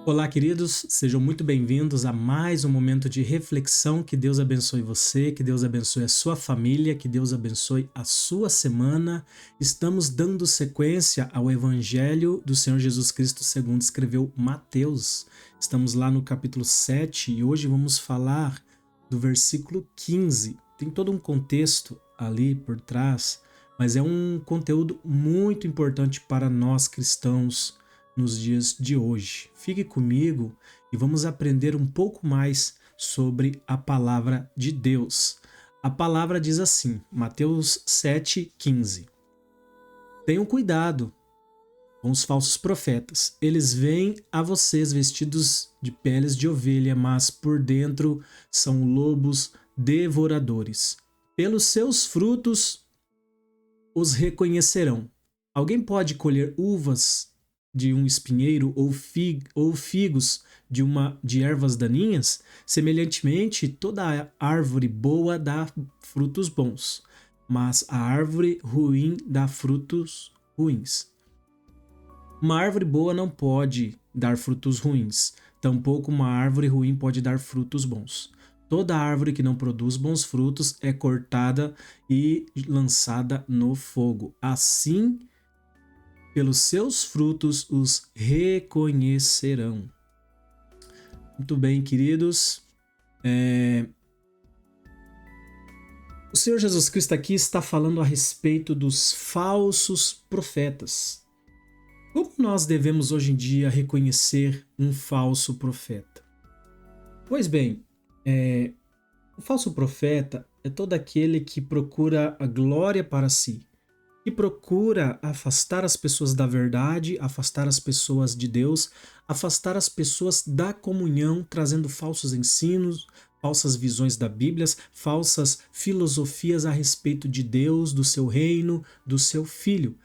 Olá, queridos, sejam muito bem-vindos a mais um momento de reflexão. Que Deus abençoe você, que Deus abençoe a sua família, que Deus abençoe a sua semana. Estamos dando sequência ao Evangelho do Senhor Jesus Cristo segundo escreveu Mateus. Estamos lá no capítulo 7 e hoje vamos falar do versículo 15. Tem todo um contexto ali por trás, mas é um conteúdo muito importante para nós cristãos nos dias de hoje. Fique comigo e vamos aprender um pouco mais sobre a palavra de Deus. A palavra diz assim, Mateus 7,15. Tenham cuidado com os falsos profetas. Eles vêm a vocês vestidos de peles de ovelha, mas por dentro são lobos devoradores. Pelos seus frutos os reconhecerão. Alguém pode colher uvas de um espinheiro ou figos de ervas daninhas? Semelhantemente, toda árvore boa dá frutos bons, mas a árvore ruim dá frutos ruins. Uma árvore boa não pode dar frutos ruins, tampouco uma árvore ruim pode dar frutos bons. Toda árvore que não produz bons frutos é cortada e lançada no fogo. Assim, pelos seus frutos os reconhecerão. Muito bem, queridos. O Senhor Jesus Cristo aqui está falando a respeito dos falsos profetas. Como nós devemos hoje em dia reconhecer um falso profeta? Pois bem, o falso profeta é todo aquele que procura a glória para si, que procura afastar as pessoas da verdade, afastar as pessoas de Deus, afastar as pessoas da comunhão, trazendo falsos ensinos, falsas visões da Bíblia, falsas filosofias a respeito de Deus, do seu reino, do seu Filho.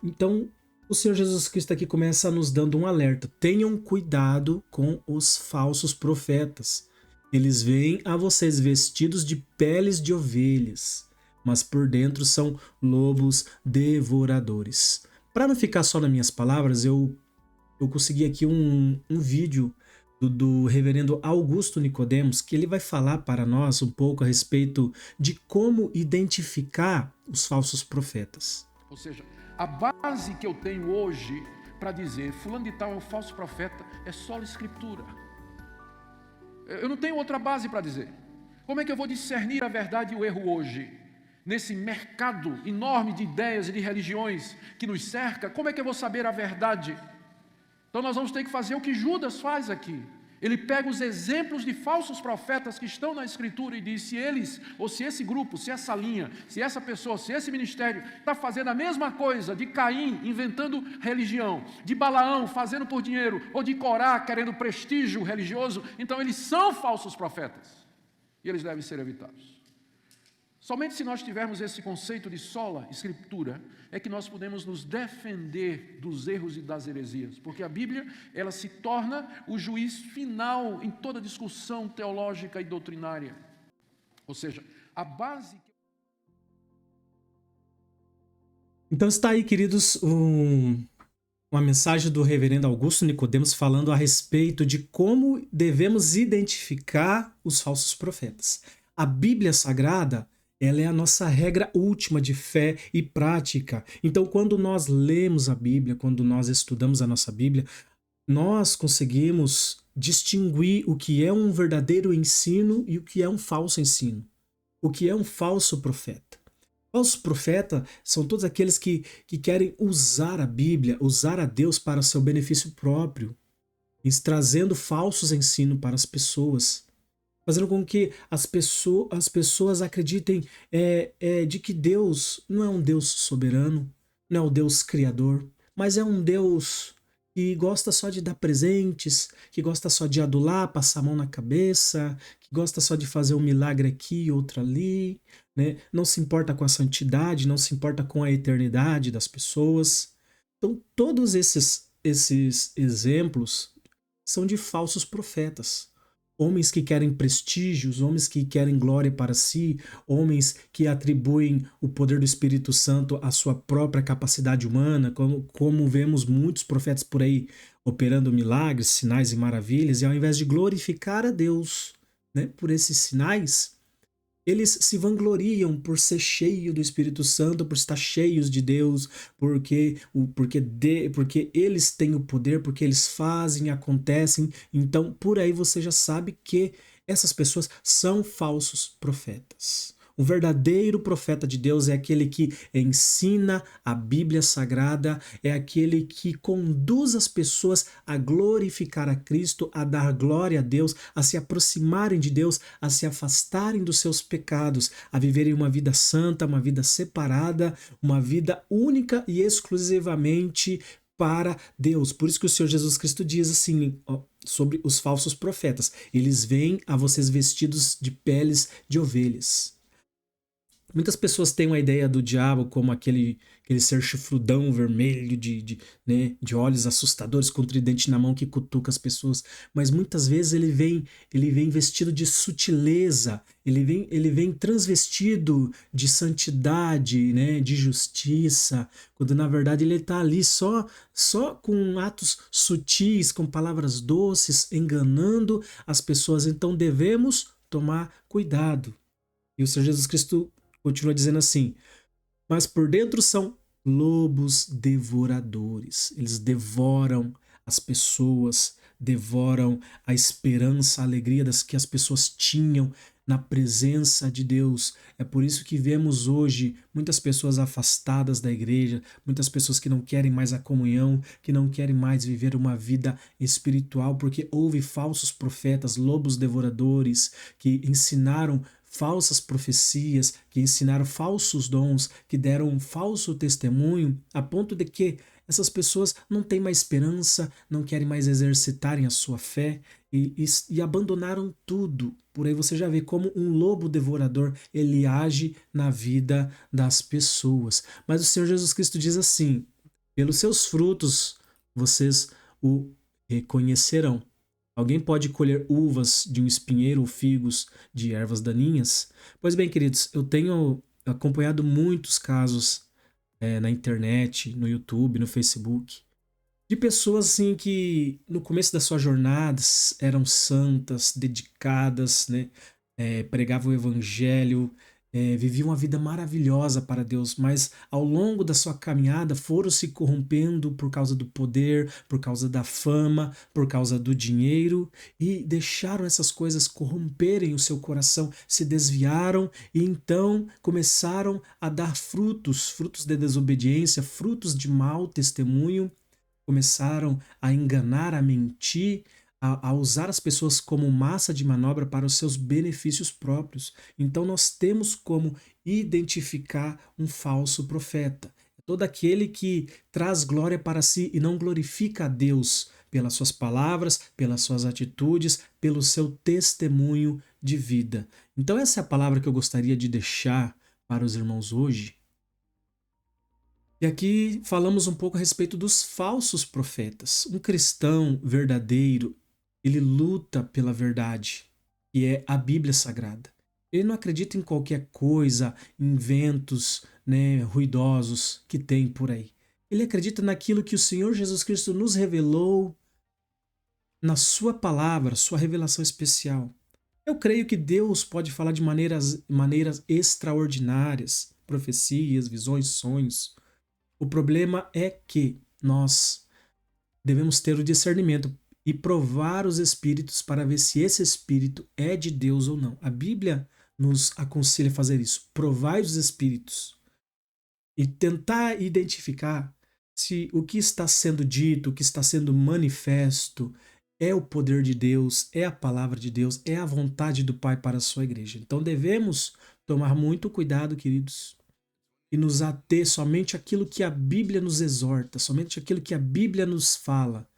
Então, o Senhor Jesus Cristo aqui começa nos dando um alerta. Tenham cuidado com os falsos profetas. Eles vêm a vocês vestidos de peles de ovelhas, mas por dentro são lobos devoradores. Para não ficar só nas minhas palavras, eu consegui aqui um vídeo do reverendo Augusto Nicodemos, que ele vai falar para nós um pouco a respeito de como identificar os falsos profetas. Ou seja, a base que eu tenho hoje para dizer fulano de tal é um falso profeta é só a escritura. Eu não tenho outra base para dizer. Como é que eu vou discernir a verdade e o erro hoje? Nesse mercado enorme de ideias e de religiões que nos cerca, como é que eu vou saber a verdade? Então nós vamos ter que fazer o que Judas faz aqui. Ele pega os exemplos de falsos profetas que estão na Escritura e diz se eles, ou se esse grupo, se essa linha, se essa pessoa, se esse ministério está fazendo a mesma coisa de Caim inventando religião, de Balaão fazendo por dinheiro, ou de Corá querendo prestígio religioso, então eles são falsos profetas e eles devem ser evitados. Somente se nós tivermos esse conceito de sola escritura, é que nós podemos nos defender dos erros e das heresias, porque a Bíblia, ela se torna o juiz final em toda discussão teológica e doutrinária. Ou seja, a base... Então está aí, queridos, uma mensagem do reverendo Augusto Nicodemos falando a respeito de como devemos identificar os falsos profetas. A Bíblia Sagrada, ela é a nossa regra última de fé e prática. Então, quando nós lemos a Bíblia, quando nós estudamos a nossa Bíblia, nós conseguimos distinguir o que é um verdadeiro ensino e o que é um falso ensino. O que é um falso profeta. Falsos profetas são todos aqueles que querem usar a Bíblia, usar a Deus para seu benefício próprio, trazendo falsos ensinos para as pessoas, fazendo com que as pessoas acreditem de que Deus não é um Deus soberano, não é um Deus criador, mas é um Deus que gosta só de dar presentes, que gosta só de adular, passar a mão na cabeça, que gosta só de fazer um milagre aqui e outro ali, né? Não se importa com a santidade, não se importa com a eternidade das pessoas. Então, todos esses exemplos são de falsos profetas. Homens que querem prestígios, homens que querem glória para si, homens que atribuem o poder do Espírito Santo à sua própria capacidade humana, como vemos muitos profetas por aí operando milagres, sinais e maravilhas, e ao invés de glorificar a Deus, né, por esses sinais, eles se vangloriam por ser cheio do Espírito Santo, por estar cheios de Deus, porque eles têm o poder, porque eles fazem, acontecem. Então, por aí você já sabe que essas pessoas são falsos profetas. O verdadeiro profeta de Deus é aquele que ensina a Bíblia Sagrada, é aquele que conduz as pessoas a glorificar a Cristo, a dar glória a Deus, a se aproximarem de Deus, a se afastarem dos seus pecados, a viverem uma vida santa, uma vida separada, uma vida única e exclusivamente para Deus. Por isso que o Senhor Jesus Cristo diz assim, ó, sobre os falsos profetas: eles vêm a vocês vestidos de peles de ovelhas. Muitas pessoas têm uma ideia do diabo como aquele ser chifrudão vermelho né, de olhos assustadores com tridente na mão que cutuca as pessoas, mas muitas vezes ele vem vestido de sutileza, ele vem transvestido de santidade, né, de justiça, quando na verdade ele está ali só com atos sutis, com palavras doces, enganando as pessoas. Então devemos tomar cuidado. E o Senhor Jesus Cristo continua dizendo assim: mas por dentro são lobos devoradores. Eles devoram as pessoas, devoram a esperança, a alegria que as pessoas tinham na presença de Deus. É por isso que vemos hoje muitas pessoas afastadas da igreja, muitas pessoas que não querem mais a comunhão, que não querem mais viver uma vida espiritual, porque houve falsos profetas, lobos devoradores, que ensinaram falsas profecias, que ensinaram falsos dons, que deram um falso testemunho, a ponto de que essas pessoas não têm mais esperança, não querem mais exercitarem a sua fé e abandonaram tudo. Por aí você já vê como um lobo devorador, ele age na vida das pessoas. Mas o Senhor Jesus Cristo diz assim: pelos seus frutos vocês o reconhecerão. Alguém pode colher uvas de um espinheiro ou figos de ervas daninhas? Pois bem, queridos, eu tenho acompanhado muitos casos na internet, no YouTube, no Facebook, de pessoas assim que no começo das suas jornadas eram santas, dedicadas, né? Pregavam o evangelho, viviam uma vida maravilhosa para Deus, mas ao longo da sua caminhada foram se corrompendo por causa do poder, por causa da fama, por causa do dinheiro, e deixaram essas coisas corromperem o seu coração, se desviaram e então começaram a dar frutos de desobediência, frutos de mau testemunho, começaram a enganar, a mentir, a usar as pessoas como massa de manobra para os seus benefícios próprios. Então nós temos como identificar um falso profeta. É todo aquele que traz glória para si e não glorifica a Deus pelas suas palavras, pelas suas atitudes, pelo seu testemunho de vida. Então essa é a palavra que eu gostaria de deixar para os irmãos hoje. E aqui falamos um pouco a respeito dos falsos profetas. Um cristão verdadeiro, ele luta pela verdade, que é a Bíblia Sagrada. Ele não acredita em qualquer coisa, inventos, né, ruidosos que tem por aí. Ele acredita naquilo que o Senhor Jesus Cristo nos revelou na sua palavra, sua revelação especial. Eu creio que Deus pode falar de maneiras extraordinárias, profecias, visões, sonhos. O problema é que nós devemos ter o discernimento e provar os espíritos para ver se esse espírito é de Deus ou não. A Bíblia nos aconselha a fazer isso. Provai os espíritos e tentar identificar se o que está sendo dito, o que está sendo manifesto é o poder de Deus, é a palavra de Deus, é a vontade do Pai para a sua igreja. Então devemos tomar muito cuidado, queridos, e nos ater somente àquilo que a Bíblia nos exorta, somente àquilo que a Bíblia nos fala.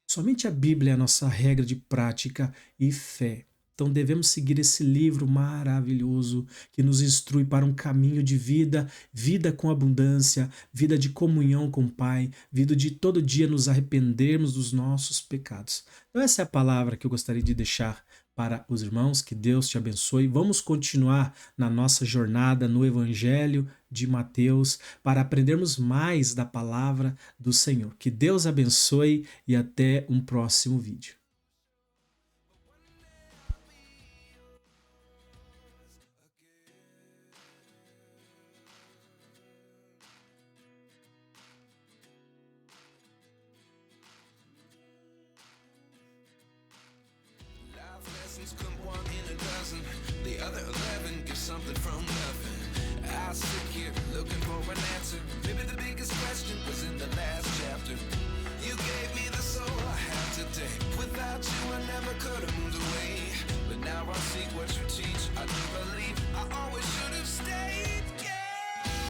Somente a Bíblia é a nossa regra de prática e fé. Então devemos seguir esse livro maravilhoso que nos instrui para um caminho de vida, vida com abundância, vida de comunhão com o Pai, vida de todo dia nos arrependermos dos nossos pecados. Então essa é a palavra que eu gostaria de deixar para os irmãos. Que Deus te abençoe. Vamos continuar na nossa jornada no Evangelho de Mateus para aprendermos mais da palavra do Senhor. Que Deus abençoe e até um próximo vídeo. Come one in a dozen, the other 11 get something from nothing. I sit here looking for an answer. Maybe the biggest question was in the last chapter. You gave me the soul I have today. Without you I never could have moved away. But now I see what you teach, I do believe.